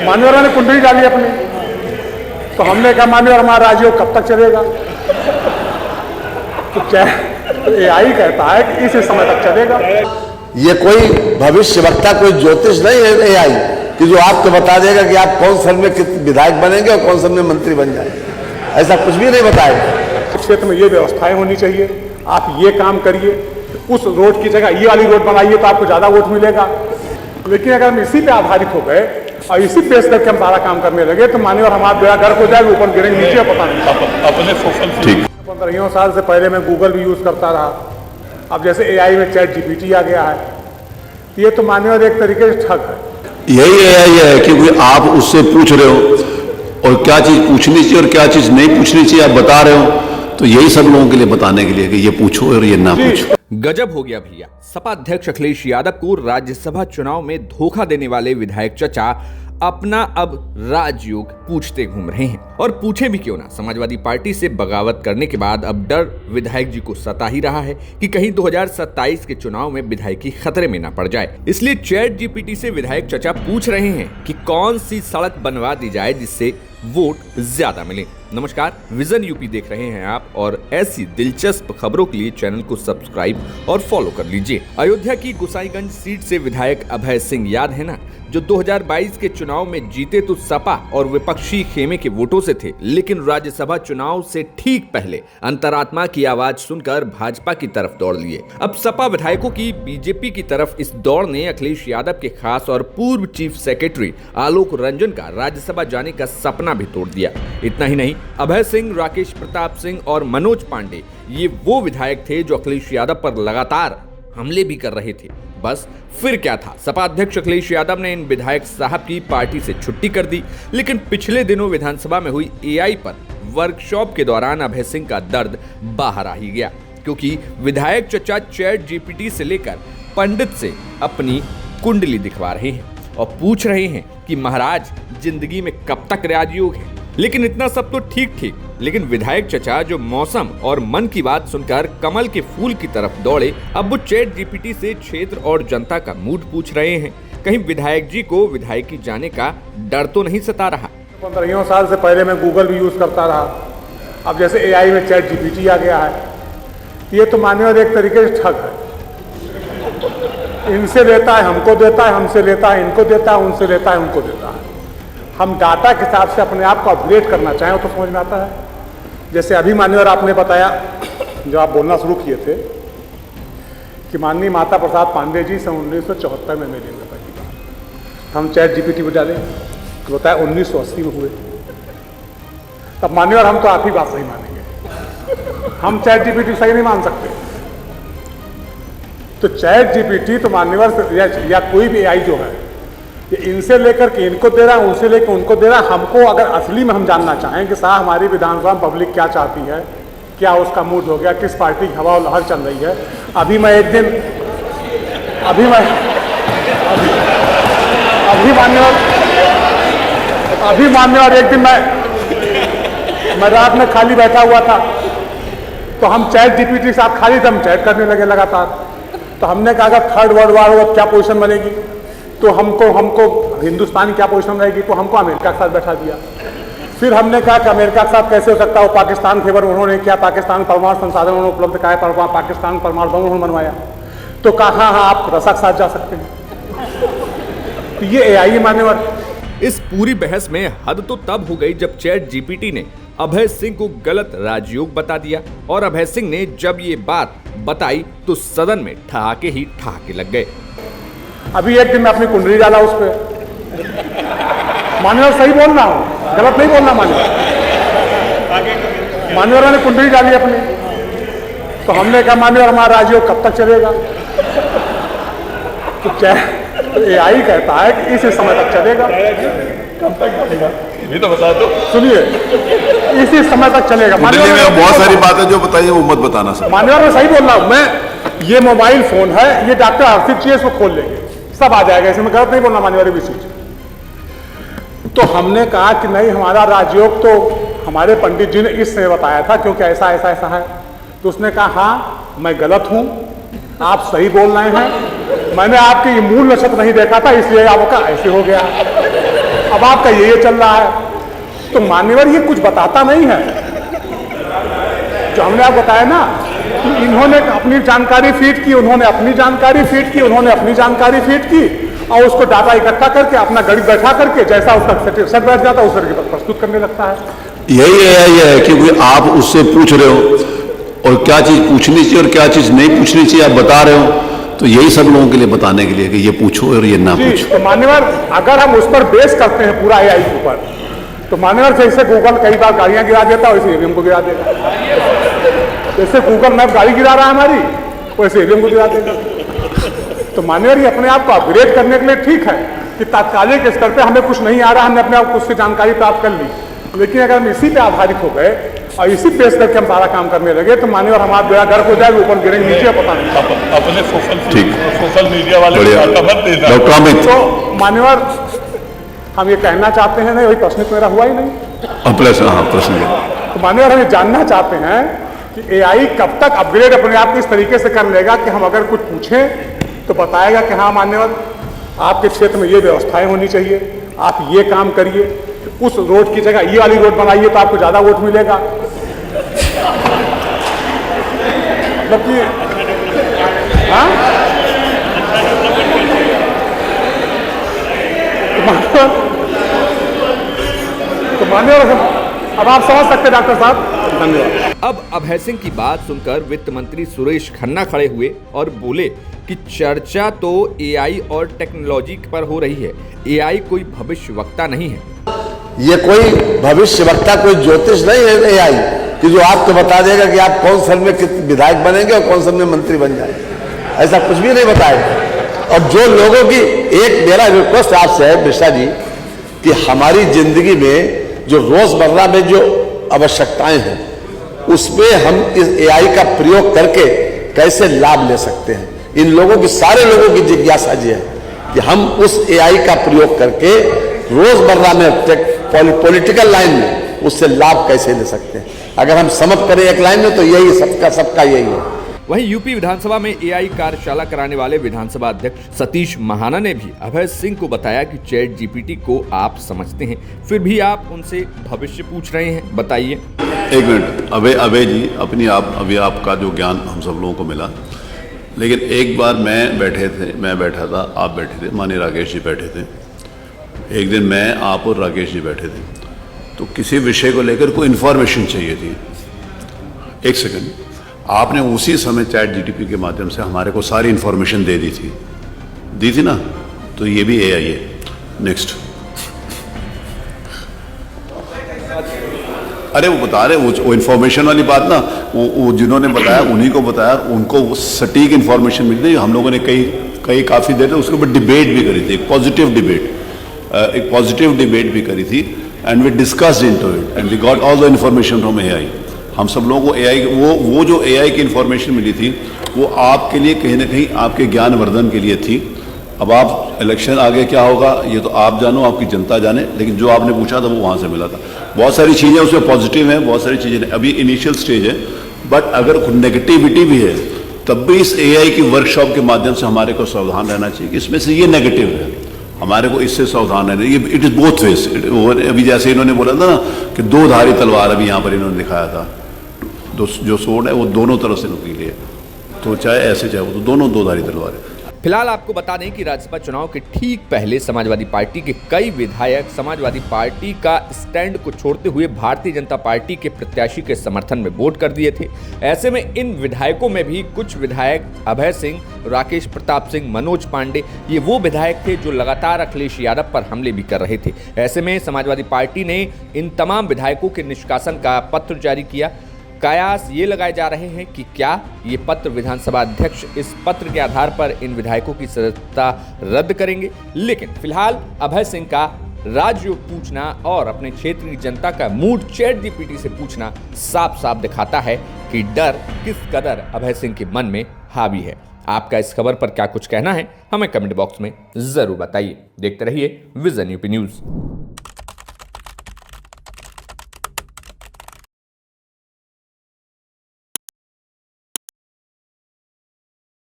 मान्यवर ने कुंडली डाली अपनी, तो हमने कहा मान्यवर हमारा राजयोग कब तक चलेगा? तो क्या एआई कहता है कि इस समय तक चलेगा। ये कोई भविष्य वक्ता, कोई ज्योतिष नहीं है एआई कि जो आपको बता देगा कि आप कौन सन में विधायक बनेंगे और कौन सन में मंत्री बन जाएंगे। ऐसा कुछ भी नहीं बताएगा। क्षेत्र में ये व्यवस्थाएं होनी चाहिए, आप ये काम करिए, उस रोड की जगह ये वाली रोड बनाइए तो आपको ज्यादा वोट मिलेगा। लेकिन अगर हम इसी पे आधारित हो गए और इसी बेस करके हम सारा काम करने लगे तो मान्यवर हमारा बेड़ा गर्क हो जाएगा, ऊपर गिरेंगे नीचे पता नहीं। अपने ठीक 15 साल से पहले मैं गूगल भी यूज करता रहा, अब जैसे एआई में चैट जीपीटी आ गया है, ये तो मान्यवर एक तरीके से ठग है। यही एआई है क्योंकि आप उससे पूछ रहे हो और क्या चीज पूछनी चाहिए और क्या चीज नहीं पूछनी चाहिए आप बता रहे हो, तो यही सब लोगों के लिए बताने के लिए कि ये पूछो और ये ना पूछो। गजब हो गया भैया। सपा अध्यक्ष अखिलेश यादव को राज्यसभा चुनाव में धोखा देने वाले विधायक चचा अपना अब राजयोग पूछते घूम रहे हैं। और पूछे भी क्यों ना, समाजवादी पार्टी से बगावत करने के बाद अब डर विधायक जी को सता ही रहा है कि कहीं 2027 के चुनाव में विधायकी खतरे में ना पड़ जाए। इसलिए चैट जीपीटी से विधायक चचा पूछ रहे हैं कि कौन सी सड़क बनवा दी जाए जिससे वोट ज्यादा मिले। नमस्कार, विजन यूपी देख रहे हैं आप और ऐसी दिलचस्प खबरों के लिए चैनल को सब्सक्राइब और फॉलो कर लीजिए। अयोध्या की गोसाईगंज सीट से विधायक अभय सिंह याद है ना, जो 2022 के चुनाव में जीते तो सपा और विपक्षी खेमे के वोटों से थे, लेकिन राज्यसभा चुनाव से ठीक पहले अंतरात्मा की आवाज सुनकर भाजपा की तरफ दौड़ लिए। अब सपा विधायकों की बीजेपी की तरफ इस दौड़ ने अखिलेश यादव के खास और पूर्व चीफ सेक्रेटरी आलोक रंजन का राज्यसभा जाने का सपना भी तोड़ दिया। इतना ही नहीं, अभय सिंह, राकेश प्रताप सिंह और मनोज पांडे ये वो विधायक थे जो अखिलेश यादव पर लगातार हमले भी कर रहे थे। बस फिर क्या था, सपा अध्यक्ष अखिलेश यादव ने इन विधायक साहब की पार्टी से छुट्टी कर दी। लेकिन पिछले दिनों विधानसभा में हुई एआई पर वर्कशॉप के दौरान अभय सिंह का दर्द बाहर आ ही गया, क्योंकि विधायक चचा चैट जीपीटी से लेकर पंडित से अपनी कुंडली दिखवा रहे हैं और पूछ रहे हैं कि महाराज जिंदगी में कब तक राजयोग है। लेकिन इतना सब तो ठीक, लेकिन विधायक चचा जो मौसम और मन की बात सुनकर कमल के फूल की तरफ दौड़े, अब वो चैट जीपीटी से क्षेत्र और जनता का मूड पूछ रहे हैं। कहीं विधायक जी को विधायकी जाने का डर तो नहीं सता रहा। 15 साल से पहले मैं गूगल भी यूज करता रहा, अब जैसे एआई में चैट जीपीटी आ गया है, ये तो मान्यवर एक तरीके से ठग है। इनसे लेता है हमको देता है, हमसे लेता है इनको देता है, उनसे लेता है उनको देता है। हम डाटा के हिसाब से अपने आप को अपग्रेड करना चाहें तो समझ में आता है। जैसे अभी मान्यवर आपने बताया, जो आप बोलना शुरू किए थे कि माननीय माता प्रसाद पांडे जी सन 1974 में मिले पहली बार, हम चैट जीपीटी पर डालें तो बताया 1980 में हुए। तब मान्यवर हम तो आप ही बात सही मानेंगे, हम चैट जीपीटी सही नहीं मान सकते। तो चैट जीपीटी तो मान्यवर या कोई भी एआई जो है, ये इनसे लेकर के इनको दे रहा है, उनसे लेकर उनको दे रहा है। हमको अगर असली में हम जानना चाहें कि साहब हमारी विधानसभा में पब्लिक क्या चाहती है, क्या उसका मूड हो गया, किस पार्टी की हवा और लहर चल रही है। अभी मान्यवर एक दिन मैं रात में खाली बैठा हुआ था, तो हम चैट जीपीटी के साथ खाली दम चैट करने लगे लगातार। तो हमने कहा अगर थर्ड वर्ल्ड वॉर होगा क्या पोजीशन बनेगी, तो हमको हिंदुस्तान की क्या पोजीशन रहेगी, तो हमको अमेरिका के साथ बैठा दिया। फिर हमने कहा कि अमेरिका के साथ कैसे हो सकता है, वो पाकिस्तान फेवर उन्होंने किया, पाकिस्तान परमाणु संसाधन उन्होंने उपलब्ध कराया, पाकिस्तान परमाणु बम उन्होंने बनवाया, तो कहा हाँ आप रसा के साथ जा सकते हैं। तो ये एआई मान्यवर। इस पूरी बहस में हद तो तब हो गई जब चैट जीपीटी ने अभय सिंह को गलत राजयोग बता दिया, और अभय सिंह ने जब ये बात बताई तो सदन में ठहाके ही ठहाके लग गए। अभी एक दिन मैं अपनी कुंडली डाला उस पर, मान्यवर सही बोल रहा हूँ, गलत नहीं बोलना। मान्यवर ने कुंडली डाली अपनी, तो हमने कहा मान्यवर हमारा राजयोग कब तक चलेगा? तो क्या एआई कहता है कि इस समय तक चलेगा। कब तक चलेगा ये तो बता दो। सुनिए, इसी समय तक चलेगा। बहुत सारी बातें जो बताइए वो मत बताना सर। मान्यवर मैं सही बोल रहा हूँ, मैं ये मोबाइल फोन है, ये डॉक्टर हर्षित चाहिए, इसको खोल लेंगे सब आ जाएगा, इसमें गलत नहीं बोलना मान्यवर भी चीज। तो हमने कहा कि नहीं, हमारा राजयोग तो हमारे पंडित जी ने इस समय बताया था क्योंकि ऐसा ऐसा ऐसा है। तो उसने कहा हाँ मैं गलत हूं, आप सही बोल रहे हैं, मैंने आपके ये मूल नक्षत्र नहीं देखा था इसलिए आपका ऐसे हो गया। अब आपका ये चल रहा है। तो मान्यवर ये कुछ बताता नहीं है। जो हमने आप बताया ना कि इन्होंने अपनी जानकारी फीड की, उन्होंने अपनी जानकारी फीड की, उन्होंने अपनी जानकारी फीड की और उसको डाटा इकट्ठा करके अपना गणित बैठा करके जैसा उसका सेट बैठ जाता है उस तरीके पर प्रस्तुत करने लगता है। यही है कि आप उससे पूछ रहे हो और क्या चीज पूछनी चाहिए और क्या चीज नहीं पूछनी चाहिए आप बता रहे हो, तो यही सब लोगों के लिए बताने के लिए कि ये पूछो और ये ना पूछो। तो मान्यवर अगर हम उस पर बेस करते हैं पूरा AI के ऊपर, तो मान्यवर जैसे गूगल कई बार गाड़ियां गिरा देता है वैसे EVM को गिरा देगा। जैसे गूगल मैप गाड़ी गिरा रहा है हमारी, वैसे EVM को गिरा देगा। तो मान्यवर ये अपने आप को अपग्रेड करने के लिए ठीक है कि तात्कालिक स्तर पे हमें कुछ नहीं आ रहा, हमने अपने आप को उससे जानकारी प्राप्त कर ली, लेकिन अगर हम इसी पे आधारित हो गए और इसी पेश करके हम सारा काम करने लगे तो मान्यवर हमारा बेड़ा गर्क हो जाएगा, ऊपर गिरेंगे नीचे पता नहीं। अपने ठीक। सोशल मीडिया वाले मत देना। डॉक्टर अमित, तो मान्यवर हम ये कहना चाहते हैं, नहीं वही प्रश्न तो मेरा हुआ ही नहीं। प्रश्न तो मान्यवर हम ये जानना चाहते हैं कि AI कब तक अपग्रेड अपने आप को इस तरीके से कर लेगा कि हम अगर कुछ पूछें तो बताएगा कि हाँ मान्यवर आपके क्षेत्र में ये व्यवस्थाएं होनी चाहिए, आप ये काम करिए, उस रोड की जगह ये वाली रोड बनाइए तो आपको ज्यादा वोट मिलेगा। मतलब कि हाँ तो मान्यवर अब आप समझ सकते हैं डॉक्टर साहब। धन्यवाद। अब अभय सिंह की बात सुनकर वित्त मंत्री सुरेश खन्ना खड़े हुए और बोले कि चर्चा तो AI और टेक्नोलॉजी पर हो रही है, AI कोई भविष्यवक्ता नहीं है। ये कोई भविष्यवक्ता, कोई ज्योतिष नहीं है AI कि जो आपको बता देगा कि आप कौन सन में विधायक बनेंगे और कौन सन में मंत्री बन जाएंगे। ऐसा कुछ भी नहीं बताएगा। और जो लोगों की, एक मेरा रिक्वेस्ट आपसे है मिश्रा जी कि हमारी जिंदगी में जो रोजमर्रा में जो आवश्यकताएं हैं उसमें हम इस AI का प्रयोग करके कैसे लाभ ले सकते हैं, इन लोगों की, सारे लोगों की जिज्ञासा ये है कि हम उस AI का प्रयोग करके रोजमर्रा में पॉलिटिकल लाइन में उससे लाभ कैसे ले सकते हैं। अगर हम समझ करें एक लाइन में तो यही सबका यही है। वहीं यूपी विधानसभा में AI कार्यशाला कराने वाले विधानसभा अध्यक्ष सतीश महाना ने भी अभय सिंह को बताया कि ChatGPT को आप समझते हैं, फिर भी आप उनसे भविष्य पूछ रहे हैं, बताइए। एक मिनट अभय जी, अभी आपका जो ज्ञान हम सब लोगों को मिला, लेकिन एक बार मैं बैठा था, आप बैठे थे, माननीय राकेश जी बैठे थे, एक दिन मैं, आप और राकेश जी बैठे थे, तो किसी विषय को लेकर कोई इन्फॉर्मेशन चाहिए थी। एक सेकंड, आपने उसी समय ChatGPT के माध्यम से हमारे को सारी इन्फॉर्मेशन दे दी थी ना, तो ये भी AI है। नेक्स्ट। अरे वो बता रहे, वो इन्फॉर्मेशन वाली बात ना, वो जिन्होंने बताया उन्हीं को बताया, उनको वो सटीक इन्फॉर्मेशन मिली थी। हम लोगों ने कई काफ़ी देर उसके ऊपर डिबेट भी करी थी, एक पॉजिटिव डिबेट भी करी थी, and we discussed into it and we got all the information from AI। हम सब लोगों को AI, वो जो AI की इन्फॉर्मेशन मिली थी वो आपके लिए कहीं ना कहीं आपके ज्ञानवर्धन के लिए थी। अब आप इलेक्शन आगे क्या होगा ये तो आप जानो, आपकी जनता जाने, लेकिन जो आपने पूछा था वो वहाँ से मिला था। बहुत सारी चीज़ें उसमें पॉजिटिव हैं, बहुत सारी चीज़ें अभी इनिशियल स्टेज है, बट अगर नेगेटिविटी भी है तब भी इस AI की वर्कशॉप के माध्यम से हमारे को सावधान रहना चाहिए कि इसमें से ये नेगेटिव है, हमारे को इससे सावधान रहना चाहिए। It is both ways. अभी जैसे इन्होंने बोला था ना कि दो धारी तलवार, अभी यहाँ पर इन्होंने दिखाया था, जो सोड है वो दोनों तरफ से नुकीली है, तो चाहे ऐसे चाहे वो, तो दोनों दो धारी तलवार है। फिलहाल आपको बता दें कि राज्यसभा चुनाव के ठीक पहले समाजवादी पार्टी के कई विधायक समाजवादी पार्टी का स्टैंड को छोड़ते हुए भारतीय जनता पार्टी के प्रत्याशी के समर्थन में वोट कर दिए थे। ऐसे में इन विधायकों में भी कुछ विधायक अभय सिंह, राकेश प्रताप सिंह, मनोज पांडे, ये वो विधायक थे जो लगातार अखिलेश यादव पर हमले भी कर रहे थे। ऐसे में समाजवादी पार्टी ने इन तमाम विधायकों के निष्कासन का पत्र जारी किया। कयास ये लगाए जा रहे हैं कि क्या ये पत्र विधानसभा अध्यक्ष इस पत्र के आधार पर इन विधायकों की सदस्यता रद्द करेंगे। लेकिन फिलहाल अभय सिंह का राजयोग पूछना और अपने क्षेत्र की जनता का मूड ChatGPT से पूछना साफ साफ दिखाता है कि डर किस कदर अभय सिंह के मन में हावी है। आपका इस खबर पर क्या कुछ कहना है, हमें कमेंट बॉक्स में जरूर बताइए। देखते रहिए विजन यूपी न्यूज।